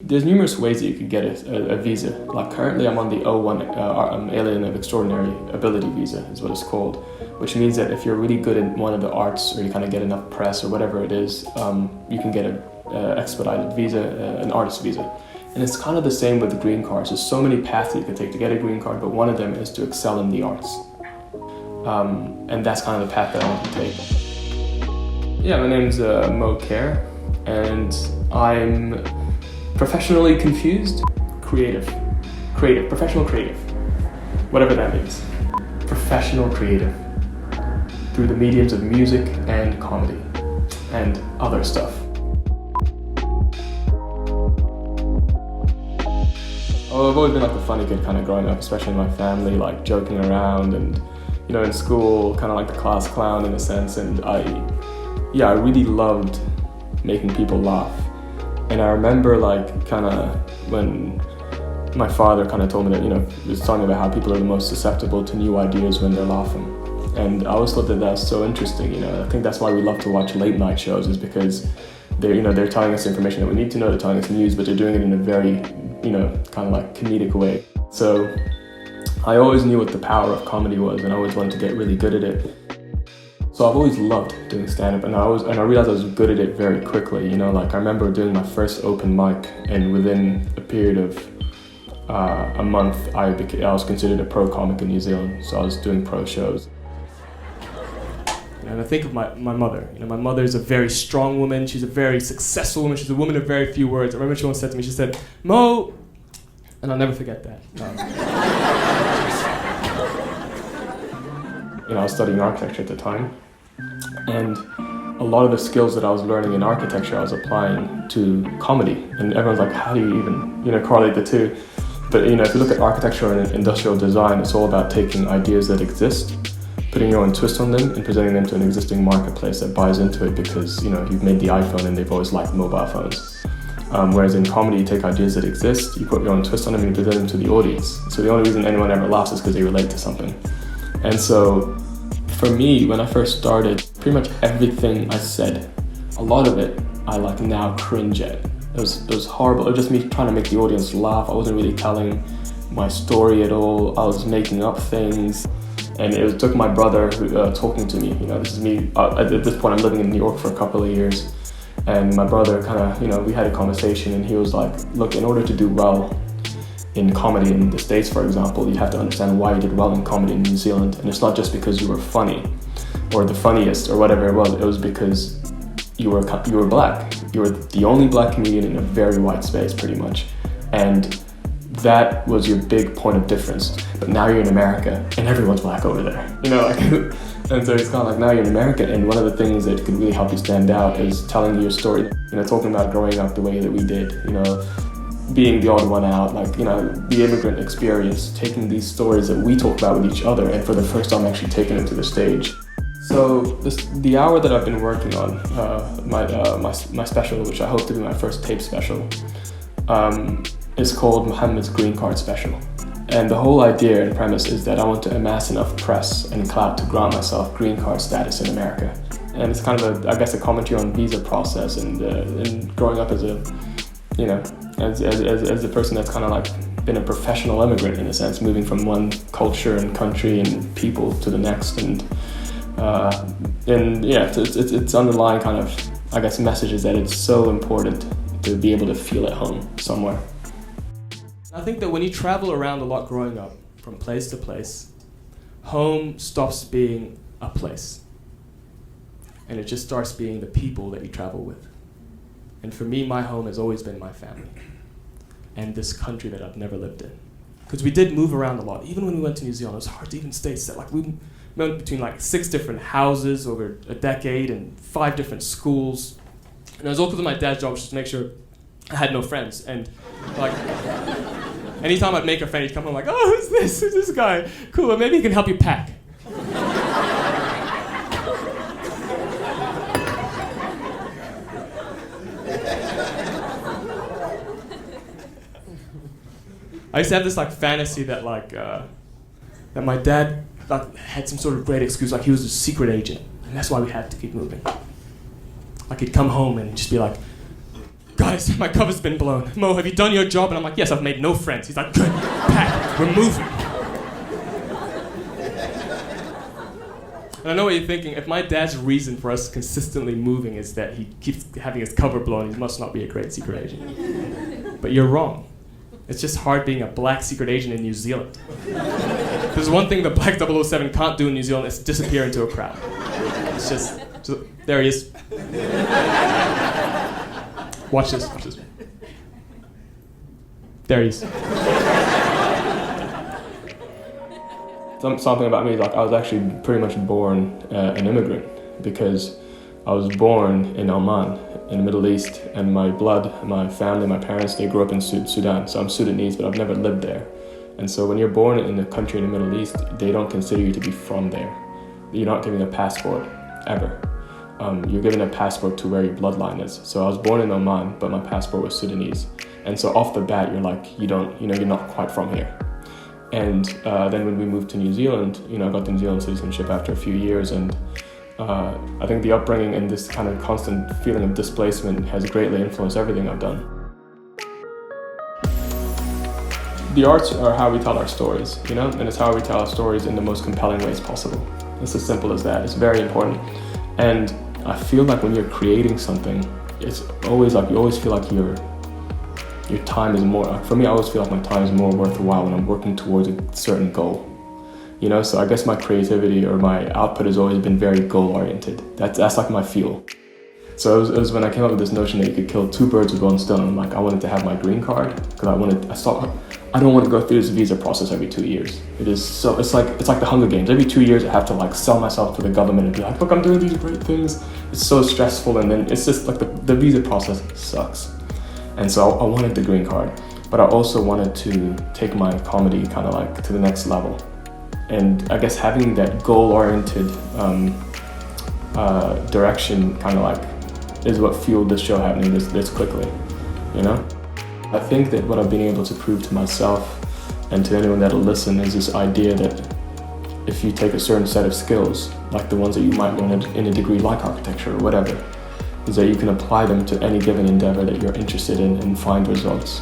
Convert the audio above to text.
There's numerous ways that you could get a visa. Like currently I'm on the O1 Alien of Extraordinary Ability visa is what it's called, which means that if you're really good in one of the arts or you kind of get enough press or whatever it is, you can get an expedited visa, an artist visa. And it's kind of the same with the green cards. There's so many paths that you can take to get a green card, but one of them is to excel in the arts. And that's kind of the path that I want to take. Yeah, my name's Kheir, and I'm professionally confused, professional creative, whatever that means. Professional creative, through the mediums of music and comedy, and other stuff. Oh, I've always been like the funny kid kind of growing up, especially in my family, like joking around and, you know, in school, kind of like the class clown in a sense, and I really loved making people laugh. And I remember like kind of when my father kind of told me that, you know, he was talking about how people are the most susceptible to new ideas when they're laughing. And I always thought that that's so interesting, you know. I think that's why we love to watch late night shows, is because they're telling us information that we need to know, they're telling us news, but they're doing it in a very, you know, kind of like comedic way. So I always knew what the power of comedy was, and I always wanted to get really good at it. So I've always loved doing stand-up, and I realized I was good at it very quickly. You know, like I remember doing my first open mic, and within a period of a month, I was considered a pro comic in New Zealand. So I was doing pro shows. And I think of my mother. You know, my mother is a very strong woman. She's a very successful woman. She's a woman of very few words. I remember she once said to me, she said, "Mo," and I'll never forget that. You know, I was studying architecture at the time, and a lot of the skills that I was learning in architecture, I was applying to comedy. And everyone's like, how do you even, you know, correlate the two? But, you know, if you look at architecture and industrial design, it's all about taking ideas that exist, putting your own twist on them, and presenting them to an existing marketplace that buys into it because, you know, you've made the iPhone and they've always liked mobile phones. Whereas in comedy, you take ideas that exist, you put your own twist on them, and you present them to the audience. So the only reason anyone ever laughs is because they relate to something. And so, for me, when I first started, pretty much everything I said, a lot of it, I like now cringe at. It was horrible. It was just me trying to make the audience laugh. I wasn't really telling my story at all. I was making up things. And it took my brother talking to me. You know, this is me. At this point, I'm living in New York for a couple of years. And my brother kind of, you know, we had a conversation, and he was like, look, in order to do well in comedy in the States, for example, you have to understand why you did well in comedy in New Zealand. And it's not just because you were funny or the funniest or whatever it was because you were black. You were the only black comedian in a very white space, pretty much. And that was your big point of difference. But now you're in America and everyone's black over there, you know, like, and so it's kind of like, now you're in America, and one of the things that could really help you stand out is telling your story, you know, talking about growing up the way that we did, you know, being the odd one out, like, you know, the immigrant experience, taking these stories that we talk about with each other, and for the first time actually taking them to the stage. So the hour that I've been working on, my special, which I hope to be my first tape special, is called Mohamed's Green Card Special. And the whole idea and premise is that I want to amass enough press and clout to grant myself green card status in America. And it's kind of a commentary on visa process and growing up as a, you know, as a person that's kind of like been a professional immigrant in a sense, moving from one culture and country and people to the next, and yeah, it's underlying kind of, I guess, messages that it's so important to be able to feel at home somewhere. I think that when you travel around a lot growing up, from place to place, home stops being a place, and it just starts being the people that you travel with. And for me, my home has always been my family and this country that I've never lived in. Because we did move around a lot. Even when we went to New Zealand, it was hard to even stay set. Like, we went between like 6 different houses over a decade and 5 different schools. And it was all because of my dad's job, just to make sure I had no friends. And like, anytime I'd make a friend, he'd come home like, oh, who's this? Who's this guy? Cool, well, maybe he can help you pack. I used to have this like fantasy that like that my dad like had some sort of great excuse, like he was a secret agent, and that's why we had to keep moving. Like he'd come home and just be like, guys, my cover's been blown. Mo, have you done your job? And I'm like, yes, I've made no friends. He's like, good, pack, we're moving. And I know what you're thinking. If my dad's reason for us consistently moving is that he keeps having his cover blown, he must not be a great secret agent. But you're wrong. It's just hard being a black secret agent in New Zealand. There's one thing the black 007 can't do in New Zealand, is disappear into a crowd. It's just there he is. Watch this. There he is. Something about me, like I was actually pretty much born an immigrant, because I was born in Oman, in the Middle East, and my blood, my family, my parents, they grew up in Sudan. So I'm Sudanese, but I've never lived there. And so when you're born in a country in the Middle East, they don't consider you to be from there. You're not given a passport, ever. You're given a passport to where your bloodline is. So I was born in Oman, but my passport was Sudanese. And so off the bat, you're like, you're not quite from here. And then when we moved to New Zealand, I got the New Zealand citizenship after a few years, and I think the upbringing and this kind of constant feeling of displacement has greatly influenced everything I've done. The arts are how we tell our stories, and it's how we tell our stories in the most compelling ways possible. It's as simple as that. It's very important. And I feel like when you're creating something, it's always like, you always feel like your time is more, for me, I always feel like my time is more worthwhile when I'm working towards a certain goal. So I guess my creativity or my output has always been very goal-oriented. That's like my fuel. So it was when I came up with this notion that you could kill two birds with one stone. I'm like, I wanted to have my green card, because I don't want to go through this visa process every 2 years. It's like the Hunger Games. Every 2 years I have to like sell myself to the government and be like, look, I'm doing these great things. It's so stressful, and then it's just like the visa process sucks. And so I wanted the green card, but I also wanted to take my comedy kind of like to the next level. And I guess having that goal-oriented direction kind of like is what fueled this show happening this quickly, I think that what I've been able to prove to myself and to anyone that'll listen is this idea that if you take a certain set of skills, like the ones that you might learn in a degree like architecture or whatever, is that you can apply them to any given endeavor that you're interested in and find results.